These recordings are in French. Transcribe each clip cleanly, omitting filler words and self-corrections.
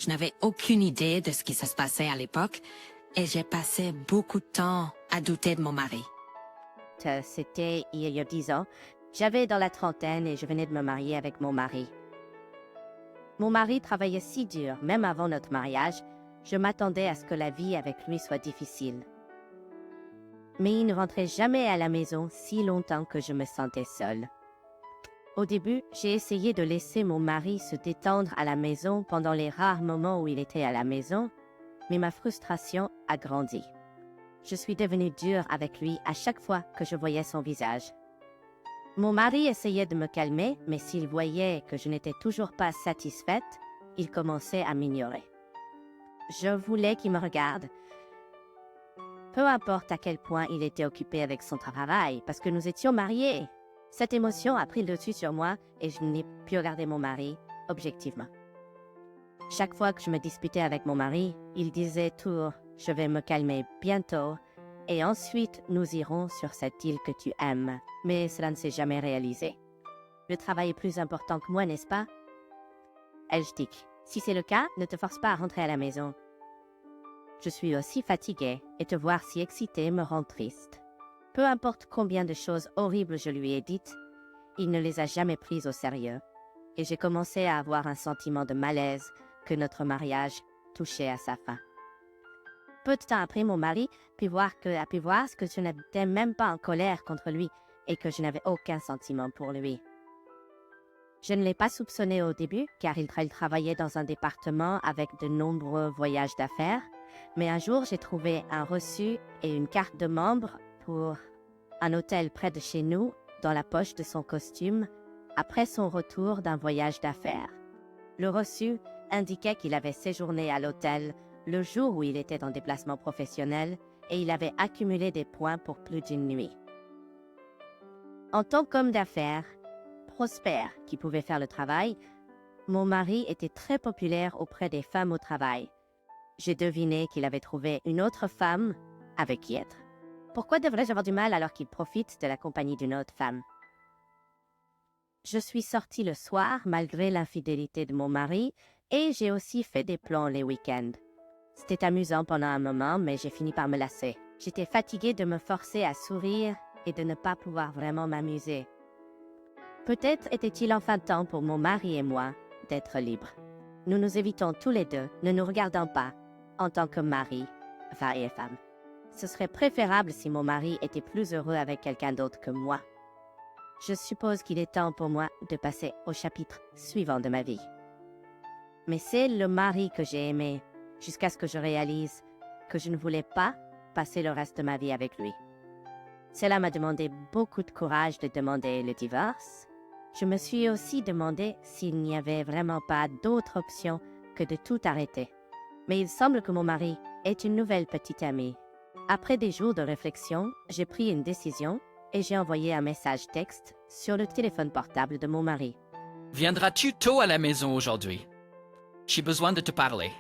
Je n'avais aucune idée de ce qui se passait à l'époque et j'ai passé beaucoup de temps à douter de mon mari. C'était il y a 10 ans. J'avais dans la trentaine et je venais de me marier avec mon mari. Mon mari travaillait si dur, même avant notre mariage, je m'attendais à ce que la vie avec lui soit difficile. Mais il ne rentrait jamais à la maison si longtemps que je me sentais seule. Au début, j'ai essayé de laisser mon mari se détendre à la maison pendant les rares moments où il était à la maison, mais ma frustration a grandi. Je suis devenue dure avec lui à chaque fois que je voyais son visage. Mon mari essayait de me calmer, mais s'il voyait que je n'étais toujours pas satisfaite, il commençait à m'ignorer. Je voulais qu'il me regarde. Peu importe à quel point il était occupé avec son travail, parce que nous étions mariés. Cette émotion a pris le dessus sur moi et je n'ai pu regarder mon mari objectivement. Chaque fois que je me disputais avec mon mari, il disait toujours « Je vais me calmer bientôt et ensuite nous irons sur cette île que tu aimes ». Mais cela ne s'est jamais réalisé. Le travail est plus important que moi, n'est-ce pas? Ai-je dit. Si c'est le cas, ne te force pas à rentrer à la maison. Je suis aussi fatiguée et te voir si excitée me rend triste. Peu importe combien de choses horribles je lui ai dites, il ne les a jamais prises au sérieux. Et j'ai commencé à avoir un sentiment de malaise que notre mariage touchait à sa fin. Peu de temps après, mon mari a pu voir que je n'étais même pas en colère contre lui et que je n'avais aucun sentiment pour lui. Je ne l'ai pas soupçonné au début car il travaillait dans un département avec de nombreux voyages d'affaires, mais un jour j'ai trouvé un reçu et une carte de membre pour un hôtel près de chez nous dans la poche de son costume après son retour d'un voyage d'affaires. Le reçu indiquait qu'il avait séjourné à l'hôtel le jour où il était en déplacement professionnel et il avait accumulé des points pour plus d'une nuit. En tant qu'homme d'affaires, prospère qui pouvait faire le travail, mon mari était très populaire auprès des femmes au travail. J'ai deviné qu'il avait trouvé une autre femme avec qui être. Pourquoi devrais-je avoir du mal alors qu'il profite de la compagnie d'une autre femme? Je suis sortie le soir malgré l'infidélité de mon mari et j'ai aussi fait des plans les week-ends. C'était amusant pendant un moment, mais j'ai fini par me lasser. J'étais fatiguée de me forcer à sourire et de ne pas pouvoir vraiment m'amuser. Peut-être était-il enfin temps pour mon mari et moi d'être libres. Nous nous évitons tous les deux, ne nous regardant pas, en tant que mari et femme. Ce serait préférable si mon mari était plus heureux avec quelqu'un d'autre que moi. Je suppose qu'il est temps pour moi de passer au chapitre suivant de ma vie. Mais c'est le mari que j'ai aimé, jusqu'à ce que je réalise que je ne voulais pas passer le reste de ma vie avec lui. Cela m'a demandé beaucoup de courage de demander le divorce. Je me suis aussi demandé s'il n'y avait vraiment pas d'autre option que de tout arrêter. Mais il semble que mon mari est une nouvelle petite amie. Après des jours de réflexion, j'ai pris une décision et j'ai envoyé un message texte sur le téléphone portable de mon mari. Viendras-tu tôt à la maison aujourd'hui? J'ai besoin de te parler.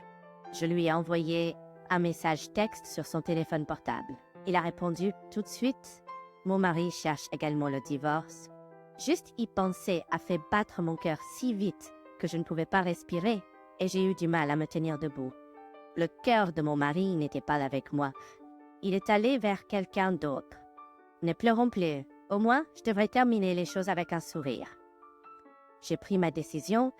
Je lui ai envoyé un message texte sur son téléphone portable. Il a répondu tout de suite. Mon mari cherche également le divorce. Juste y penser a fait battre mon cœur si vite que je ne pouvais pas respirer et j'ai eu du mal à me tenir debout. Le cœur de mon mari n'était pas avec moi. Il est allé vers quelqu'un d'autre. Ne pleurons plus. Au moins, je devrais terminer les choses avec un sourire. J'ai pris ma décision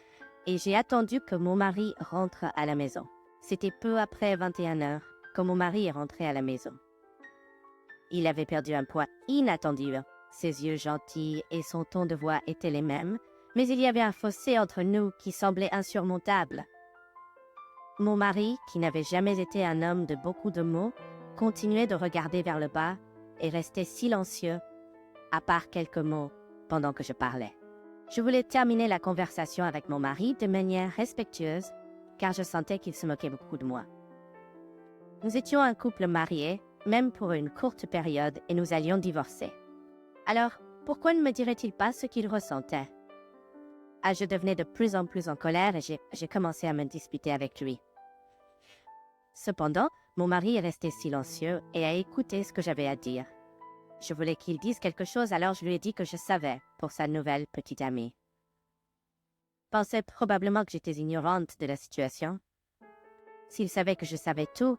et j'ai attendu que mon mari rentre à la maison. C'était peu après 21 heures que mon mari est rentré à la maison. Il avait perdu un poids inattendu. Ses yeux gentils et son ton de voix étaient les mêmes, mais il y avait un fossé entre nous qui semblait insurmontable. Mon mari, qui n'avait jamais été un homme de beaucoup de mots, continuait de regarder vers le bas et restait silencieux, à part quelques mots, pendant que je parlais. Je voulais terminer la conversation avec mon mari de manière respectueuse, car je sentais qu'il se moquait beaucoup de moi. Nous étions un couple marié, même pour une courte période, et nous allions divorcer. Alors, pourquoi ne me dirait-il pas ce qu'il ressentait? Je devenais de plus en plus en colère et j'ai commencé à me disputer avec lui. Cependant, mon mari est resté silencieux et a écouté ce que j'avais à dire. Je voulais qu'il dise quelque chose, alors je lui ai dit que je savais pour sa nouvelle petite amie. Pensait probablement que j'étais ignorante de la situation, S'il savait que je savais tout,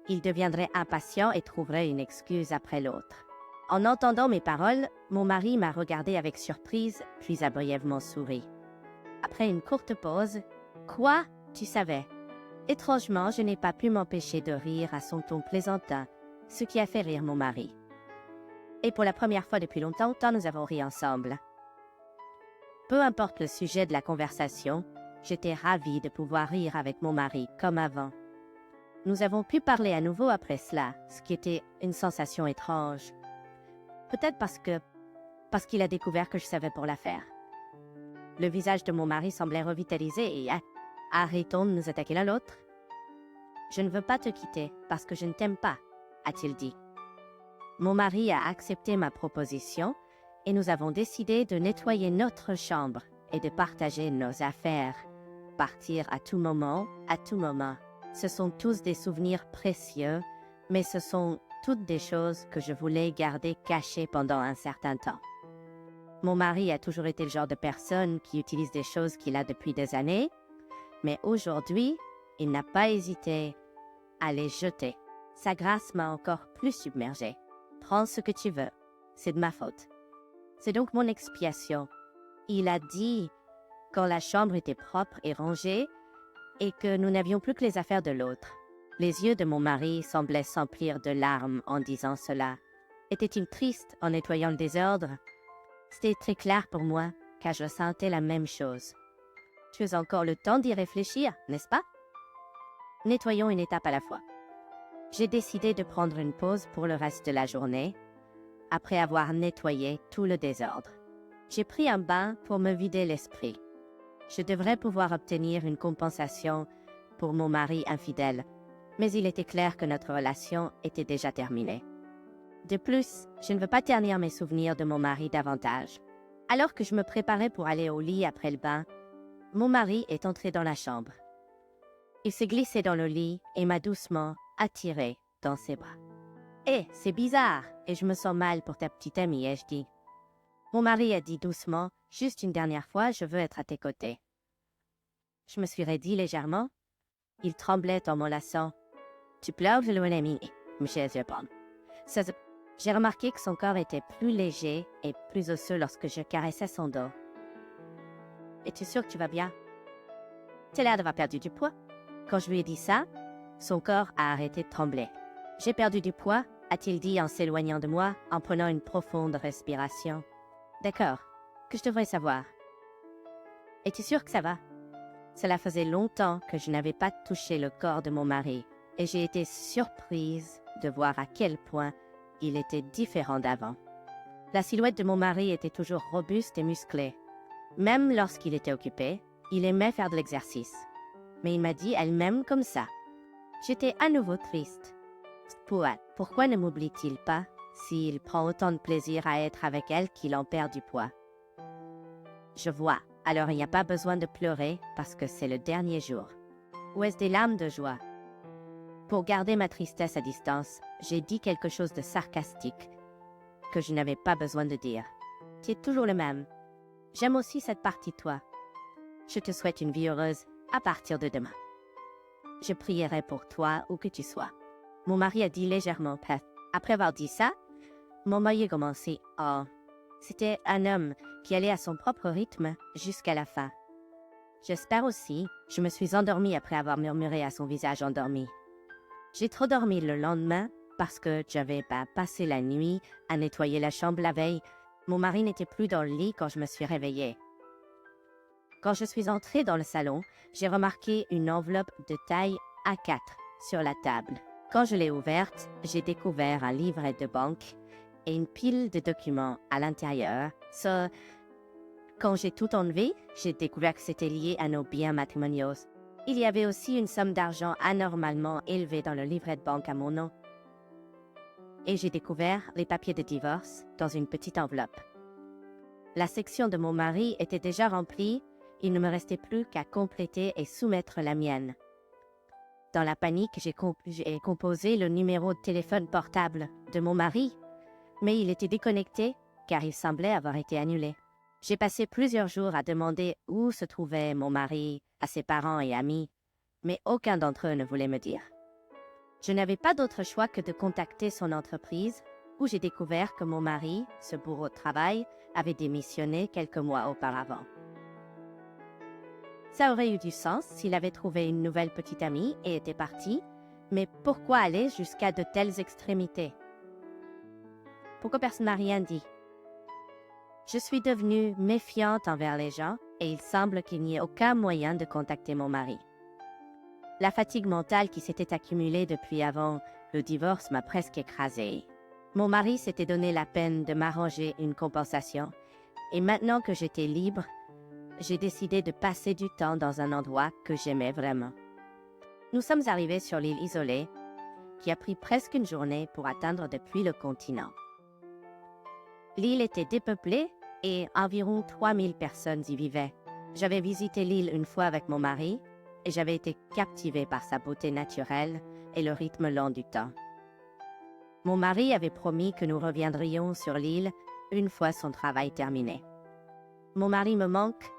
il deviendrait impatient et trouverait une excuse après l'autre. En entendant mes paroles, mon mari m'a regardé avec surprise, puis a brièvement souri. Après une courte pause, « Quoi? Tu savais? » Étrangement, je n'ai pas pu m'empêcher de rire à son ton plaisantin, ce qui a fait rire mon mari. Et pour la première fois depuis longtemps, nous avons ri ensemble. Peu importe le sujet de la conversation, j'étais ravie de pouvoir rire avec mon mari comme avant. Nous avons pu parler à nouveau après cela, ce qui était une sensation étrange. Peut-être parce qu'il a découvert que je savais pour l'affaire. Le visage de mon mari semblait revitalisé et arrêtons de nous attaquer l'un l'autre. Je ne veux pas te quitter parce que je ne t'aime pas, a-t-il dit. Mon mari a accepté ma proposition et nous avons décidé de nettoyer notre chambre et de partager nos affaires. Partir à tout moment, à tout moment. Ce sont tous des souvenirs précieux, mais ce sont toutes des choses que je voulais garder cachées pendant un certain temps. Mon mari a toujours été le genre de personne qui utilise des choses qu'il a depuis des années, mais aujourd'hui, il n'a pas hésité à les jeter. Sa grâce m'a encore plus submergée. Prends ce que tu veux, c'est de ma faute. C'est donc mon expiation. Il a dit, quand la chambre était propre et rangée, et que nous n'avions plus que les affaires de l'autre. Les yeux de mon mari semblaient s'emplir de larmes en disant cela. Était-il triste en nettoyant le désordre? C'était très clair pour moi, car je sentais la même chose. Tu as encore le temps d'y réfléchir, n'est-ce pas? Nettoyons une étape à la fois. J'ai décidé de prendre une pause pour le reste de la journée, après avoir nettoyé tout le désordre. J'ai pris un bain pour me vider l'esprit. Je devrais pouvoir obtenir une compensation pour mon mari infidèle, mais il était clair que notre relation était déjà terminée. De plus, je ne veux pas ternir mes souvenirs de mon mari davantage. Alors que je me préparais pour aller au lit après le bain, mon mari est entré dans la chambre. Il s'est glissé dans le lit et m'a doucement attiré dans ses bras. « Hé, c'est bizarre, et je me sens mal pour ta petite amie, ai-je dit. » Mon mari a dit doucement, « Juste une dernière fois, je veux être à tes côtés. » Je me suis raidie légèrement. Il tremblait en m'enlaçant. « Tu pleures, je l'ai ami, Michel Japon. » J'ai remarqué que son corps était plus léger et plus osseux lorsque je caressais son dos. « Es-tu sûr que tu vas bien? Tu as l'air d'avoir perdu du poids. » Quand je lui ai dit ça, son corps a arrêté de trembler. « J'ai perdu du poids, a-t-il dit en s'éloignant de moi, en prenant une profonde respiration. « D'accord, que je devrais savoir. Es-tu sûr que ça va? » Cela faisait longtemps que je n'avais pas touché le corps de mon mari, et j'ai été surprise de voir à quel point il était différent d'avant. La silhouette de mon mari était toujours robuste et musclée. Même lorsqu'il était occupé, il aimait faire de l'exercice. Mais il m'a dit elle m'aime comme ça. J'étais à nouveau triste. Pourquoi ne m'oublie-t-il pas s'il prend autant de plaisir à être avec elle qu'il en perd du poids? Je vois, alors il n'y a pas besoin de pleurer parce que c'est le dernier jour. Ou est-ce des larmes de joie? Pour garder ma tristesse à distance, j'ai dit quelque chose de sarcastique que je n'avais pas besoin de dire. Tu es toujours le même. J'aime aussi cette partie de toi. Je te souhaite une vie heureuse à partir de demain. Je prierai pour toi où que tu sois. Mon mari a dit légèrement « Peth ». Après avoir dit ça, mon mari a commencé « Oh ». C'était un homme qui allait à son propre rythme jusqu'à la fin. J'espère aussi, je me suis endormie après avoir murmuré à son visage endormi. J'ai trop dormi le lendemain parce que j'avais pas passé la nuit à nettoyer la chambre la veille. Mon mari n'était plus dans le lit quand je me suis réveillée. Quand je suis entrée dans le salon, j'ai remarqué une enveloppe de taille A4 sur la table. Quand je l'ai ouverte, j'ai découvert un livret de banque et une pile de documents à l'intérieur. Quand j'ai tout enlevé, j'ai découvert que c'était lié à nos biens matrimoniaux. Il y avait aussi une somme d'argent anormalement élevée dans le livret de banque à mon nom. Et j'ai découvert les papiers de divorce dans une petite enveloppe. La section de mon mari était déjà remplie, il ne me restait plus qu'à compléter et soumettre la mienne. Dans la panique, j'ai composé le numéro de téléphone portable de mon mari, mais il était déconnecté car il semblait avoir été annulé. J'ai passé plusieurs jours à demander où se trouvait mon mari, à ses parents et amis, mais aucun d'entre eux ne voulait me dire. Je n'avais pas d'autre choix que de contacter son entreprise, où j'ai découvert que mon mari, ce bourreau de travail, avait démissionné quelques mois auparavant. Ça aurait eu du sens s'il avait trouvé une nouvelle petite amie et était parti, mais pourquoi aller jusqu'à de telles extrémités? Pourquoi personne n'a rien dit? Je suis devenue méfiante envers les gens et il semble qu'il n'y ait aucun moyen de contacter mon mari. La fatigue mentale qui s'était accumulée depuis avant le divorce m'a presque écrasée. Mon mari s'était donné la peine de m'arranger une compensation et maintenant que j'étais libre, j'ai décidé de passer du temps dans un endroit que j'aimais vraiment. Nous sommes arrivés sur l'île isolée, qui a pris presque une journée pour atteindre depuis le continent. L'île était dépeuplée et environ 3000 personnes y vivaient. J'avais visité l'île une fois avec mon mari et j'avais été captivée par sa beauté naturelle et le rythme lent du temps. Mon mari avait promis que nous reviendrions sur l'île une fois son travail terminé. Mon mari me manque,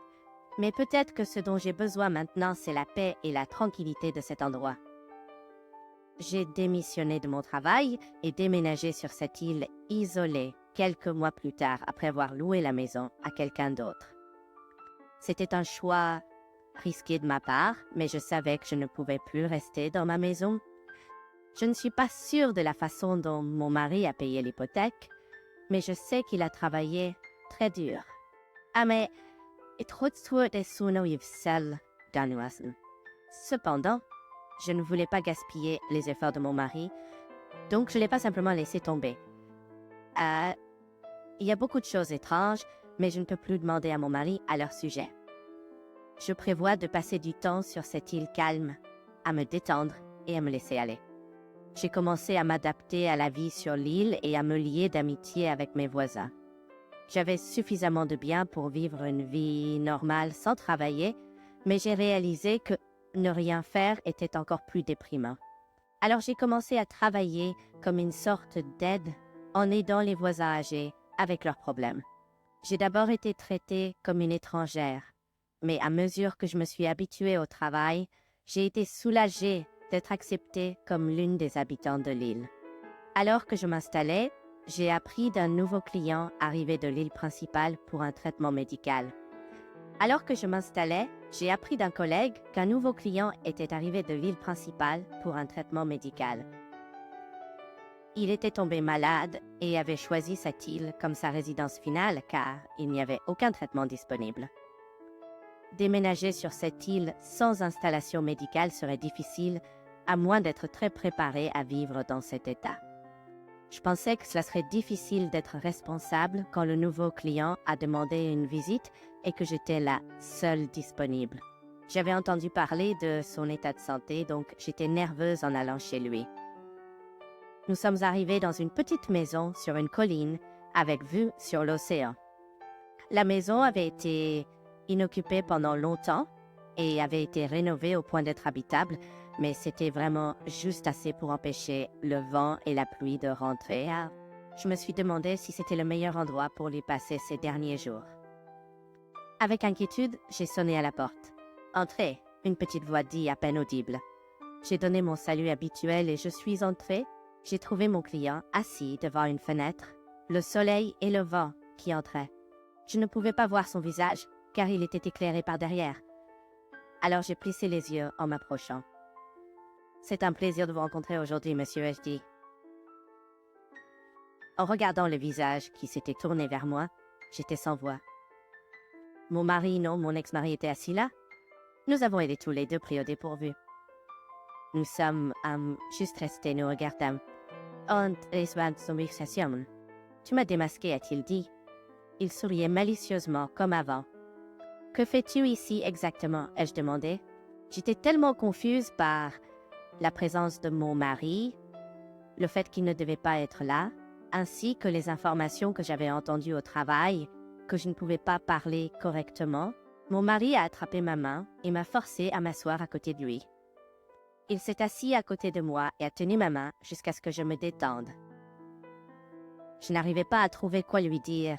mais peut-être que ce dont j'ai besoin maintenant, c'est la paix et la tranquillité de cet endroit. J'ai démissionné de mon travail et déménagé sur cette île isolée quelques mois plus tard après avoir loué la maison à quelqu'un d'autre. C'était un choix risqué de ma part, mais je savais que je ne pouvais plus rester dans ma maison. Je ne suis pas sûre de la façon dont mon mari a payé l'hypothèque, mais je sais qu'il a travaillé très dur. Mais cependant, je ne voulais pas gaspiller les efforts de mon mari, donc je ne l'ai pas simplement laissé tomber. Il y a beaucoup de choses étranges, mais je ne peux plus demander à mon mari à leur sujet. Je prévois de passer du temps sur cette île calme, à me détendre et à me laisser aller. J'ai commencé à m'adapter à la vie sur l'île et à me lier d'amitié avec mes voisins. J'avais suffisamment de biens pour vivre une vie normale sans travailler, mais j'ai réalisé que ne rien faire était encore plus déprimant. Alors j'ai commencé à travailler comme une sorte d'aide en aidant les voisins âgés avec leurs problèmes. J'ai d'abord été traitée comme une étrangère, mais à mesure que je me suis habituée au travail, j'ai été soulagée d'être acceptée comme l'une des habitantes de l'île. Alors que je m'installais, j'ai appris d'un nouveau client arrivé de l'île principale pour un traitement médical. Alors que je m'installais, j'ai appris d'un collègue qu'un nouveau client était arrivé de l'île principale pour un traitement médical. Il était tombé malade et avait choisi cette île comme sa résidence finale car il n'y avait aucun traitement disponible. Déménager sur cette île sans installation médicale serait difficile, à moins d'être très préparé à vivre dans cet état. Je pensais que cela serait difficile d'être responsable quand le nouveau client a demandé une visite et que j'étais la seule disponible. J'avais entendu parler de son état de santé, donc j'étais nerveuse en allant chez lui. Nous sommes arrivés dans une petite maison sur une colline avec vue sur l'océan. La maison avait été inoccupée pendant longtemps et avait été rénovée au point d'être habitable, mais c'était vraiment juste assez pour empêcher le vent et la pluie de rentrer. Je me suis demandé si c'était le meilleur endroit pour lui passer ces derniers jours. Avec inquiétude, j'ai sonné à la porte. « Entrez !» une petite voix dit à peine audible. J'ai donné mon salut habituel et je suis entrée. J'ai trouvé mon client assis devant une fenêtre, le soleil et le vent qui entraient. Je ne pouvais pas voir son visage, car il était éclairé par derrière. Alors j'ai plissé les yeux en m'approchant. « C'est un plaisir de vous rencontrer aujourd'hui, monsieur H.D. » En regardant le visage qui s'était tourné vers moi, j'étais sans voix. Mon mari, non, mon ex-mari était assis là. Nous avons été tous les deux pris au dépourvu. Nous sommes juste restés nous regardant. Und es war une conversation. Tu m'as démasqué, a-t-il dit. Il souriait malicieusement comme avant. Que fais-tu ici exactement, ai-je demandé. J'étais tellement confuse par la présence de mon mari, le fait qu'il ne devait pas être là, ainsi que les informations que j'avais entendues au travail, que je ne pouvais pas parler correctement. Mon mari a attrapé ma main et m'a forcé à m'asseoir à côté de lui. Il s'est assis à côté de moi et a tenu ma main jusqu'à ce que je me détende. Je n'arrivais pas à trouver quoi lui dire,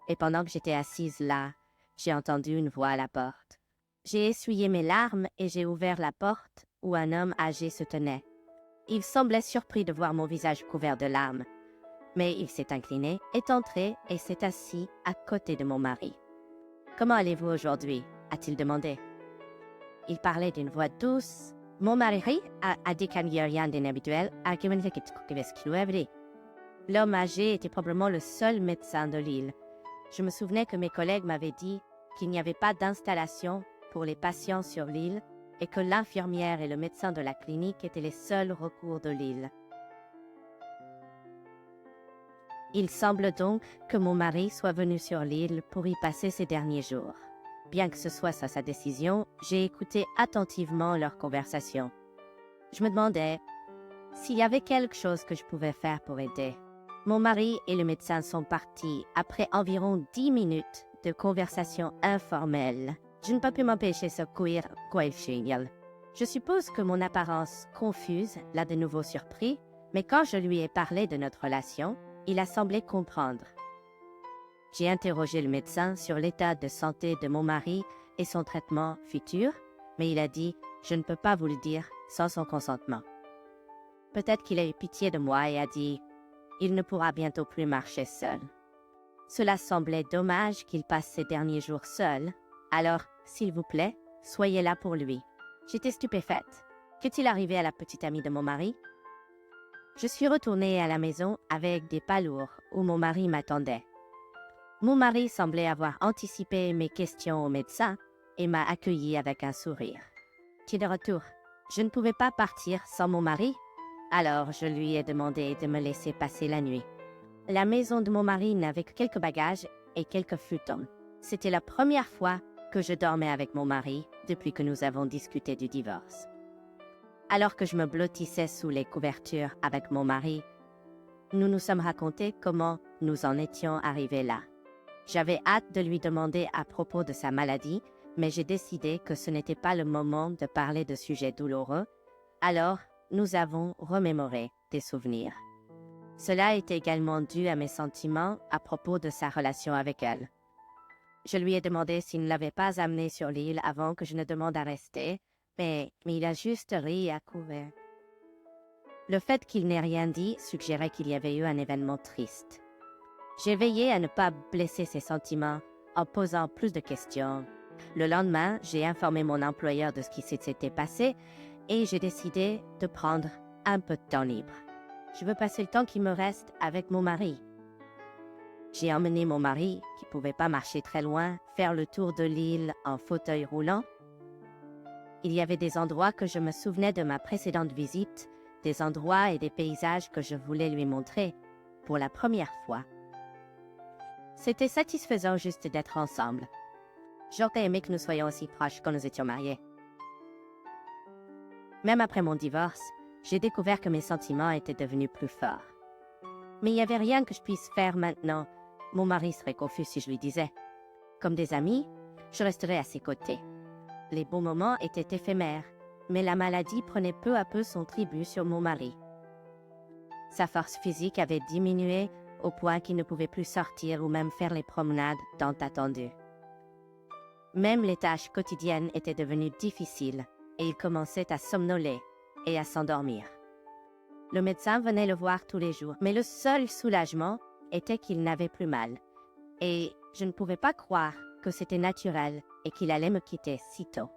et pendant que j'étais assise là, j'ai entendu une voix à la porte. J'ai essuyé mes larmes et j'ai ouvert la porte où un homme âgé se tenait. Il semblait surpris de voir mon visage couvert de larmes, mais il s'est incliné, est entré et s'est assis à côté de mon mari. « Comment allez-vous aujourd'hui » a-t-il demandé. Il parlait d'une voix douce. Mon mari a dit qu'il n'y a rien d'inhabituel. L'homme âgé était probablement le seul médecin de l'île. Je me souvenais que mes collègues m'avaient dit qu'il n'y avait pas d'installation pour les patients sur l'île et que l'infirmière et le médecin de la clinique étaient les seuls recours de l'île. Il semble donc que mon mari soit venu sur l'île pour y passer ces derniers jours. Bien que ce soit sa décision, j'ai écouté attentivement leur conversation. Je me demandais s'il y avait quelque chose que je pouvais faire pour aider. Mon mari et le médecin sont partis après environ 10 minutes de conversation informelle. Je ne peux plus m'empêcher de secouer Guaifshinyal. Je suppose que mon apparence confuse l'a de nouveau surpris, mais quand je lui ai parlé de notre relation, il a semblé comprendre. J'ai interrogé le médecin sur l'état de santé de mon mari et son traitement futur, mais il a dit « Je ne peux pas vous le dire sans son consentement ». Peut-être qu'il a eu pitié de moi et a dit « Il ne pourra bientôt plus marcher seul ». Cela semblait dommage qu'il passe ces derniers jours seul, alors, s'il vous plaît, soyez là pour lui. J'étais stupéfaite. Qu'est-il arrivé à la petite amie de mon mari? Je suis retournée à la maison avec des pas lourds où mon mari m'attendait. Mon mari semblait avoir anticipé mes questions au médecin et m'a accueilli avec un sourire. « Tu es de retour. Je ne pouvais pas partir sans mon mari, alors je lui ai demandé de me laisser passer la nuit. La maison de mon mari n'avait que quelques bagages et quelques futons. C'était la première fois que je dormais avec mon mari depuis que nous avons discuté du divorce. Alors que je me blottissais sous les couvertures avec mon mari, nous nous sommes raconté comment nous en étions arrivés là. J'avais hâte de lui demander à propos de sa maladie, mais j'ai décidé que ce n'était pas le moment de parler de sujets douloureux, alors nous avons remémoré des souvenirs. Cela est également dû à mes sentiments à propos de sa relation avec elle. Je lui ai demandé s'il ne l'avait pas amenée sur l'île avant que je ne demande à rester, mais il a juste ri à couvert. Le fait qu'il n'ait rien dit suggérait qu'il y avait eu un événement triste. J'ai veillé à ne pas blesser ses sentiments en posant plus de questions. Le lendemain, j'ai informé mon employeur de ce qui s'était passé et j'ai décidé de prendre un peu de temps libre. Je veux passer le temps qui me reste avec mon mari. J'ai emmené mon mari, qui ne pouvait pas marcher très loin, faire le tour de l'île en fauteuil roulant. Il y avait des endroits que je me souvenais de ma précédente visite, des endroits et des paysages que je voulais lui montrer pour la première fois. C'était satisfaisant juste d'être ensemble. J'aurais aimé que nous soyons aussi proches quand nous étions mariés. Même après mon divorce, j'ai découvert que mes sentiments étaient devenus plus forts. Mais il n'y avait rien que je puisse faire maintenant. Mon mari serait confus si je lui disais. Comme des amis, je resterais à ses côtés. Les bons moments étaient éphémères, mais la maladie prenait peu à peu son tribut sur mon mari. Sa force physique avait diminué au point qu'il ne pouvait plus sortir ou même faire les promenades tant attendues. Même les tâches quotidiennes étaient devenues difficiles et il commençait à somnoler et à s'endormir. Le médecin venait le voir tous les jours, mais le seul soulagement était qu'il n'avait plus mal. Et je ne pouvais pas croire que c'était naturel et qu'il allait me quitter si tôt.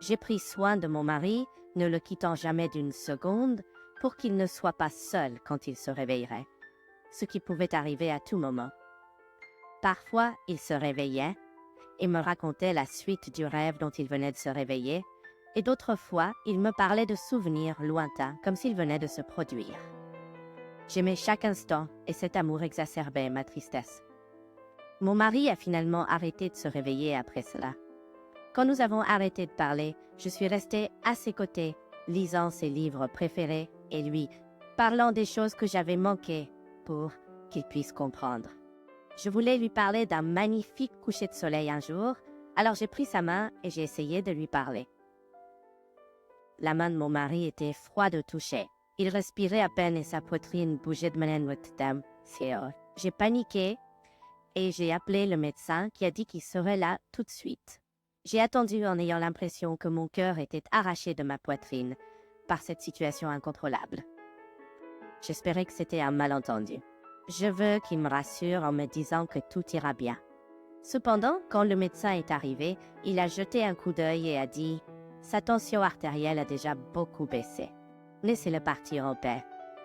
J'ai pris soin de mon mari, ne le quittant jamais d'une seconde, pour qu'il ne soit pas seul quand il se réveillerait, ce qui pouvait arriver à tout moment. Parfois, il se réveillait et me racontait la suite du rêve dont il venait de se réveiller, et d'autres fois, il me parlait de souvenirs lointains, comme s'ils venaient de se produire. J'aimais chaque instant, et cet amour exacerbait ma tristesse. Mon mari a finalement arrêté de se réveiller après cela. Quand nous avons arrêté de parler, je suis restée à ses côtés, lisant ses livres préférés, et lui, parlant des choses que j'avais manquées pour qu'il puisse comprendre. Je voulais lui parler d'un magnifique coucher de soleil un jour, alors j'ai pris sa main et j'ai essayé de lui parler. La main de mon mari était froide au toucher. Il respirait à peine et sa poitrine bougeait de manière dame. J'ai paniqué et j'ai appelé le médecin qui a dit qu'il serait là tout de suite. J'ai attendu en ayant l'impression que mon cœur était arraché de ma poitrine par cette situation incontrôlable. J'espérais que c'était un malentendu. Je veux qu'il me rassure en me disant que tout ira bien. Cependant, quand le médecin est arrivé, il a jeté un coup d'œil et a dit « Sa tension artérielle a déjà beaucoup baissé. Laissez-le partir en paix.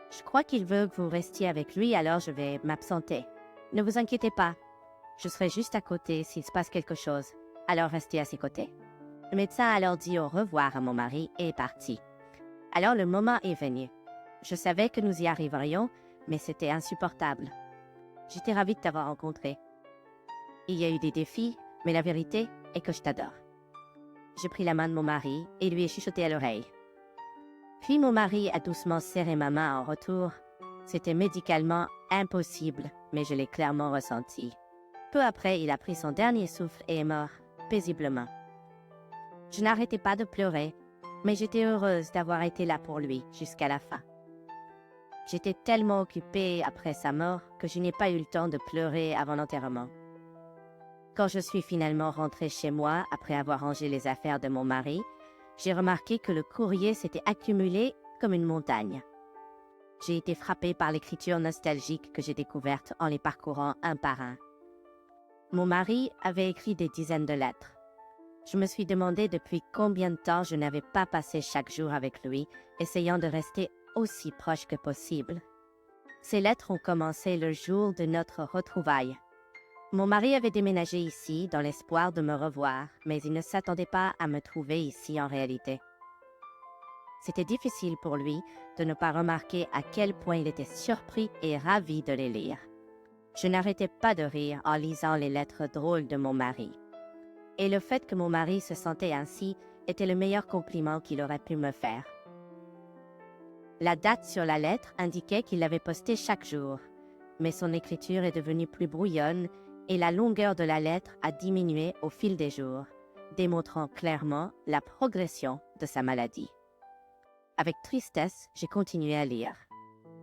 Je crois qu'il veut que vous restiez avec lui, alors je vais m'absenter. Ne vous inquiétez pas. Je serai juste à côté s'il se passe quelque chose. Alors restez à ses côtés. » Le médecin a alors dit au revoir à mon mari et est parti. Alors le moment est venu. Je savais que nous y arriverions, mais c'était insupportable. J'étais ravie de t'avoir rencontré. Il y a eu des défis, mais la vérité est que je t'adore. J'ai pris la main de mon mari et lui ai chuchoté à l'oreille. Puis mon mari a doucement serré ma main en retour. C'était médicalement impossible, mais je l'ai clairement ressenti. Peu après, il a pris son dernier souffle et est mort, paisiblement. Je n'arrêtais pas de pleurer, mais j'étais heureuse d'avoir été là pour lui jusqu'à la fin. J'étais tellement occupée après sa mort que je n'ai pas eu le temps de pleurer avant l'enterrement. Quand je suis finalement rentrée chez moi après avoir rangé les affaires de mon mari, j'ai remarqué que le courrier s'était accumulé comme une montagne. J'ai été frappée par l'écriture nostalgique que j'ai découverte en les parcourant un par un. Mon mari avait écrit des dizaines de lettres. Je me suis demandé depuis combien de temps je n'avais pas passé chaque jour avec lui, essayant de rester aussi proche que possible. Ces lettres ont commencé le jour de notre retrouvaille. Mon mari avait déménagé ici dans l'espoir de me revoir, mais il ne s'attendait pas à me trouver ici en réalité. C'était difficile pour lui de ne pas remarquer à quel point il était surpris et ravi de les lire. Je n'arrêtais pas de rire en lisant les lettres drôles de mon mari. Et le fait que mon mari se sentait ainsi était le meilleur compliment qu'il aurait pu me faire. La date sur la lettre indiquait qu'il l'avait postée chaque jour, mais son écriture est devenue plus brouillonne et la longueur de la lettre a diminué au fil des jours, démontrant clairement la progression de sa maladie. Avec tristesse, j'ai continué à lire.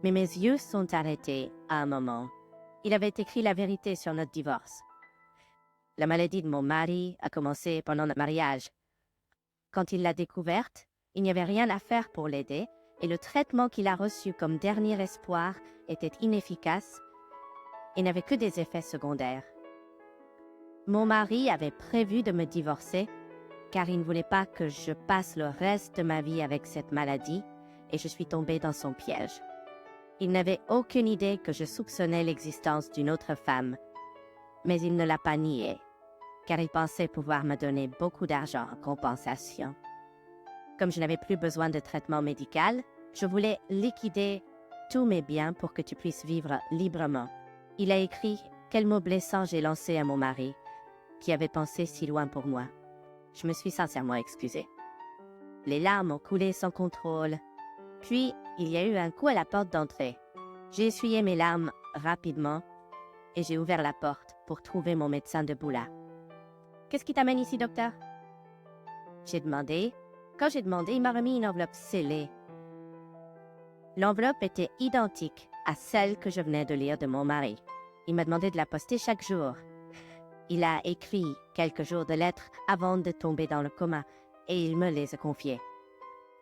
Mais mes yeux sont arrêtés à un moment. Il avait écrit la vérité sur notre divorce. La maladie de mon mari a commencé pendant notre mariage. Quand il l'a découverte, il n'y avait rien à faire pour l'aider et le traitement qu'il a reçu comme dernier espoir était inefficace et n'avait que des effets secondaires. Mon mari avait prévu de me divorcer car il ne voulait pas que je passe le reste de ma vie avec cette maladie et je suis tombée dans son piège. Il n'avait aucune idée que je soupçonnais l'existence d'une autre femme, mais il ne l'a pas nié, car il pensait pouvoir me donner beaucoup d'argent en compensation. Comme je n'avais plus besoin de traitement médical, je voulais liquider tous mes biens pour que tu puisses vivre librement. Il a écrit quel mot blessant j'ai lancé à mon mari, qui avait pensé si loin pour moi. Je me suis sincèrement excusée. Les larmes ont coulé sans contrôle. Puis, il y a eu un coup à la porte d'entrée. J'ai essuyé mes larmes rapidement et j'ai ouvert la porte pour trouver mon médecin debout là. « Qu'est-ce qui t'amène ici, docteur ?» J'ai demandé. Quand j'ai demandé, il m'a remis une enveloppe scellée. L'enveloppe était identique à celle que je venais de lire de mon mari. Il m'a demandé de la poster chaque jour. Il a écrit quelques jours de lettres avant de tomber dans le coma et il me les a confiées.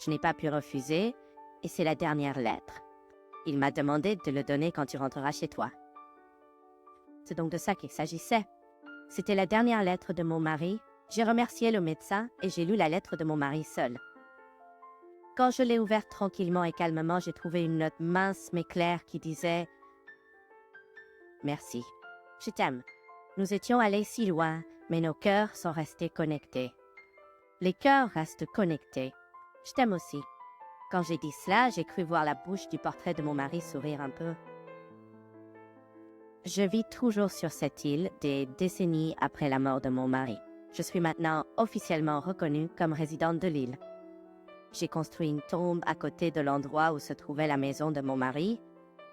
Je n'ai pas pu refuser et c'est la dernière lettre. Il m'a demandé de le donner quand tu rentreras chez toi. C'est donc de ça qu'il s'agissait. C'était la dernière lettre de mon mari. J'ai remercié le médecin et j'ai lu la lettre de mon mari seul. Quand je l'ai ouverte tranquillement et calmement, j'ai trouvé une note mince mais claire qui disait « Merci, je t'aime. Nous étions allés si loin, mais nos cœurs sont restés connectés. Les cœurs restent connectés. Je t'aime aussi. » Quand j'ai dit cela, j'ai cru voir la bouche du portrait de mon mari sourire un peu. Je vis toujours sur cette île des décennies après la mort de mon mari. Je suis maintenant officiellement reconnue comme résidente de l'île. J'ai construit une tombe à côté de l'endroit où se trouvait la maison de mon mari,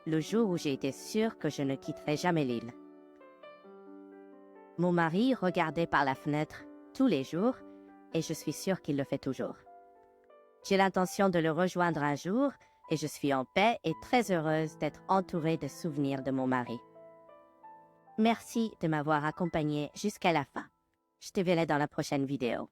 le jour où j'ai été sûre que je ne quitterais jamais l'île. Mon mari regardait par la fenêtre tous les jours et je suis sûre qu'il le fait toujours. J'ai l'intention de le rejoindre un jour et je suis en paix et très heureuse d'être entourée de souvenirs de mon mari. Merci de m'avoir accompagnée jusqu'à la fin. Je te verrai dans la prochaine vidéo.